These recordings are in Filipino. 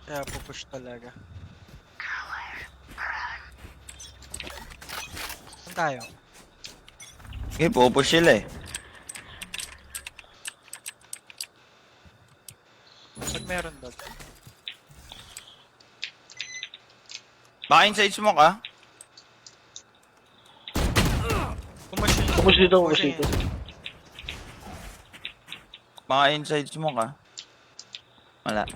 Kaya pupush talaga. Saan tayo? Okay, pupush sila eh. Ba't meron doon? Baka inside smoke ah. Pupush yun. Pupush dito, Pupush pupush dito. yun. Baka inside smoke ah. Wala.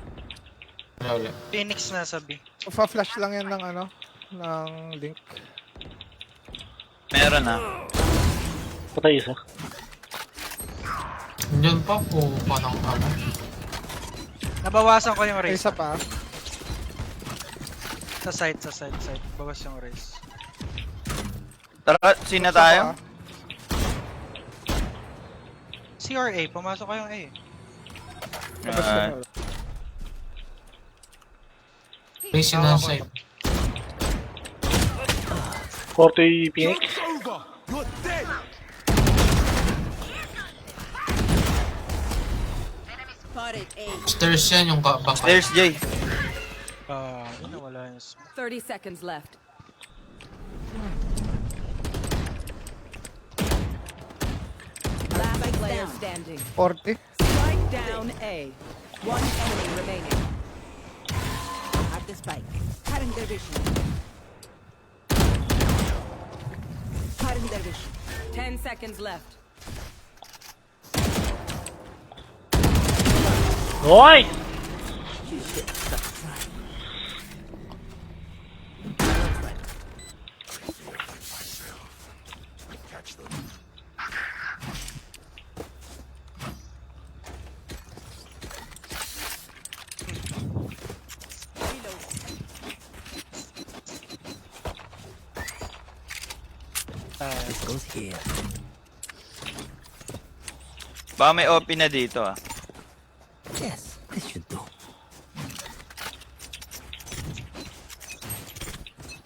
Wala ulit. Phoenix na sabi. Pa-flash lang yan ng ano, ng link. Meron ah. Patay isa. Nandiyan pa po panang ano. Nabawasan ko yung May race. isa pa. Sa side. Bawas yung race. Tara, sina Isa pa. tayo? C or A? Pumasok kayong A. Labas Ah. lang. Place yun on site. 40 Phoenix. Spotted A. Stairs yan yung baka. Stairs, Jay. Yun na wala yung smoke. 30 seconds left. Last player standing. 40. Spike down A. One enemy remaining. At the spike. Cutting their vision. Cutting their vision. 10 seconds left. Hoy! Baka may OP na dito ah. Yes, this should do.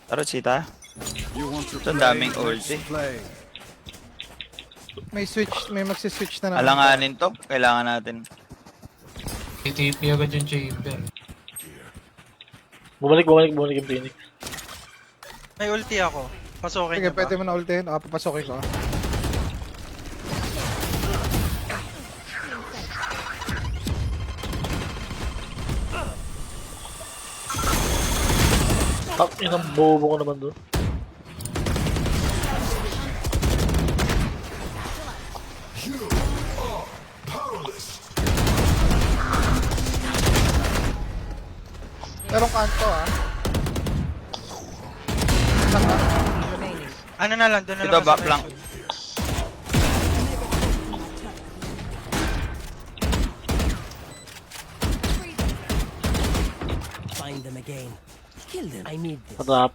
Tara, sita. Ito, ang daming ulti. May switch, may magsi-switch na naman. Alanganin to. Kailangan natin. TTP agad yung chamber. Bumalik yung Phoenix. May ulti ako. Pasukin Sige, niyo ba? pwede mo na ultihin. Papasokin ko. Tak, yun ang bobo ko naman doon. Merong kanto ah. Saka. Remaining. Ano na lang, doon na Ito, lang. back lang. Find them again. Kill them. I need this. Patap.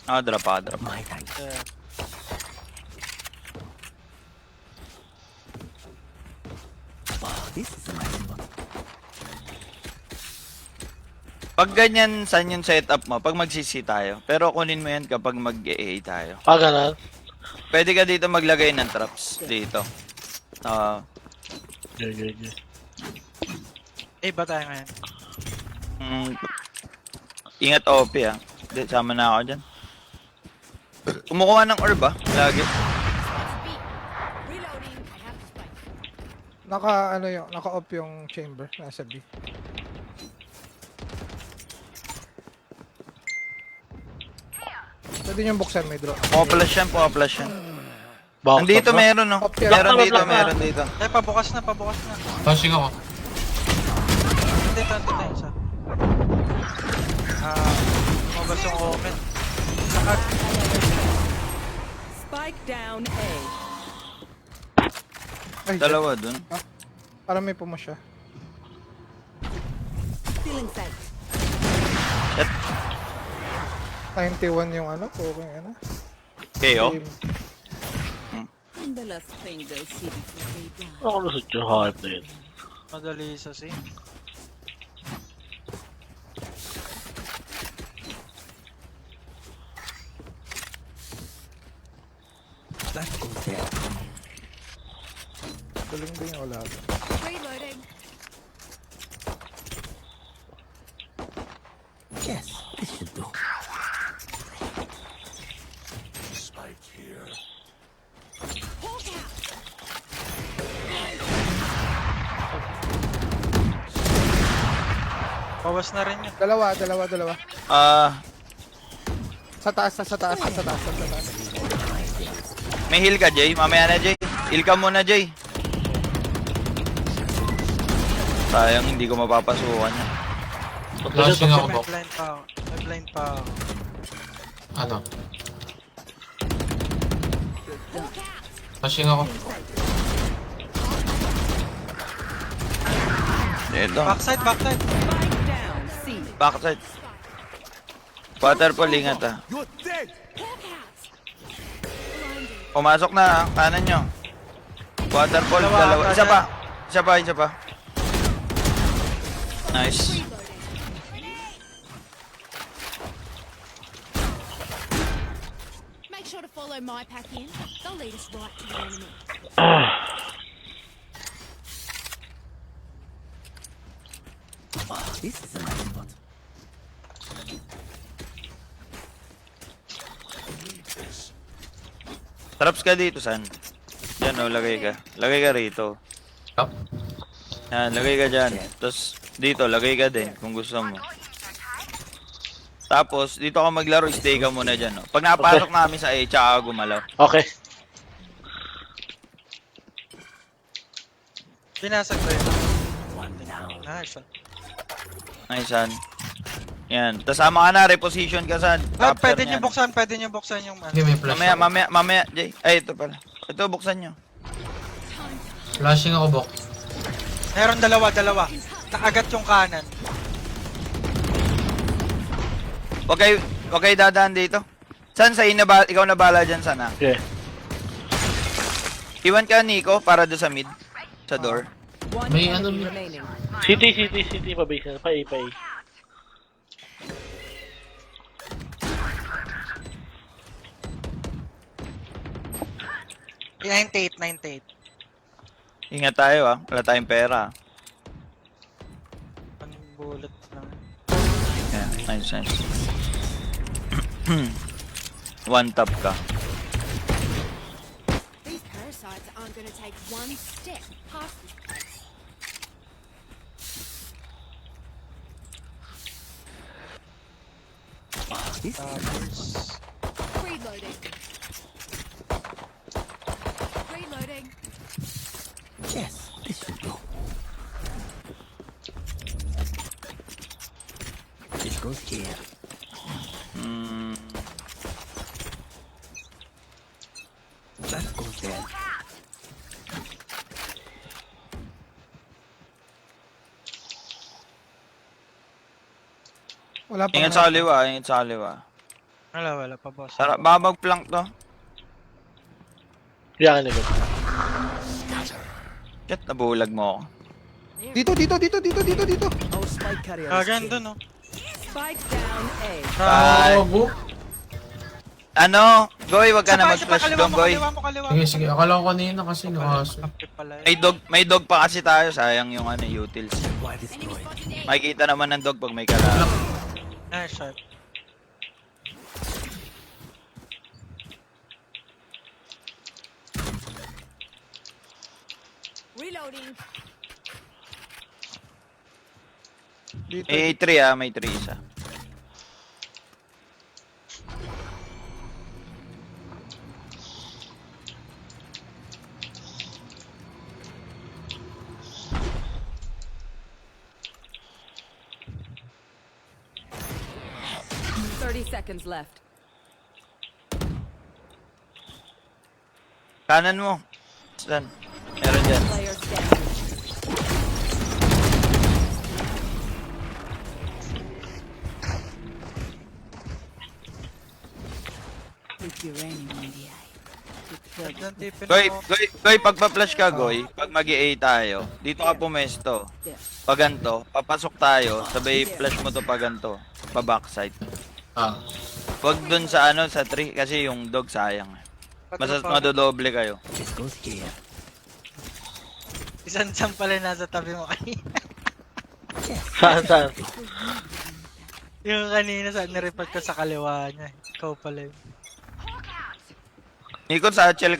Ah, drop ah, drop. My thanks. Wow, this is a nice spot. Pag ganyan, saan yung setup mo? Pag mag-CC tayo. Pero kunin mo yan kapag mag-AA tayo. Ganun. Pwede ka dito maglagay ng traps. Dito. Okay. A ba tayo ngayon? Ingat OP ah. Hindi, sama na ako dyan. Kumukuha ng orb ah. Lagi. Reloading. I have the spike. Naka-off yung chamber. Nasa B. Pwede niyong buksan, may drop. Pumaplash yan, pumaplash yan. Box Nandito up ba? meron no. Okay. Meron Lock dito, na. meron dito. Pabukas na. Flashing ako. Dito yung isa. Mabas yung open. Spike down A. Ay, Dalawa dun. para may pumo siya. Stealing sight. 91 yung ano, okay ano. KO. Game. And the last thing they'll see before they die. Ako lusot yung hype na yun. Madali sa C. That goes there. Galing din yung wala. Reloading. Bawas na rin yun. Dalawa. Sa taas. May heal ka, Jay. Mamaya na, Jay. Heal ka muna, Jay. Sayang, hindi ko mapapasukan yan. Flashing ako, May bak. blind pa ako. May blind pa ako. Ano? Flashing ako. Ito. Backside. Spike down. C. Backside. Waterfall, ingat ah. Pumasok na, kanan nyo. Waterfall, dalawa. Isa pa. Nice. Make sure to follow my pack in. They'll lead us right to the enemy. This is a nice spot. Traps ka dito, San. Yan o, lagay ka. Lagay ka rito. Up. Yan, lagay ka dyan. Tapos, dito, lagay ka din kung gusto mo. Tapos, dito ka maglaro, stay ka muna dyan. No? Pag napasok namin sa A, tsaka ka gumalaw. Okay. Binasag ba yun? One down. Nice. Nice, San. Yan. Tapos, sama ka na, reposition ka, San. After Pwede nyan. nyo buksan yung Hindi, may flash ako. Mamaya, Jay. Ay, ito pala. Ito, buksan nyo. Flashing ako, bak. Meron dalawa. Nakagat yung kanan. Huwag kayo dadaan dito. San, ikaw na bala dyan, San, ha? Okay. Iwan ka, Nico, para doon sa mid. Sa door. One May enemy ano- remaining. City, pa-base na. Pa-A. Eh, 98. Ingat tayo, ha? Wala tayong pera. Anong bullet lang. Yan, nice. One tap ka. These parasites aren't going to take one step past this place. This is a nice spot. Reloading. Reloading. Yes, this should go. This goes here. That goes there. Wala pa. Ingat sa kaliwa. Wala pa, boss. Tara, baka mag-flank to. Yan, nigga. Shit, nabulag mo ako. Dito. Our spike carrier is Kagan killed. dun, no? Spike down A. Bye. Oh, bu. Ano? Goy, wag ka na Isa pa, mag-flash kaliwa doon, mo, Goy. kaliwa mo. Sige. Akala ko kanina kasi nakaso. Kapit pala yun. May dog pa kasi tayo, sayang yung utils. Why destroyed? Makikita naman ng dog pag may kalaban. Nice shot. Reloading. Dito. May 3 may 3 isa. Seconds left. Kanan mo. Saan? Meron dyan. Player standing. With uranium in the eye. Gandang tipin Goy, pagpa-flash ka, Goy, pag mag-A tayo, dito ka pumesto. Pag ganito, papasok tayo, sabay flash mo to pag ganito, pa backside. Ah. Wag dun sa sa 3 kasi yung dog sayang. Madodoble kayo. This goes here. Isang pala nasa tabi mo kanina. Saan? Yung kanina sa nireport ko sa kaliwa niya. Ikaw pala yun. Ikot sa HL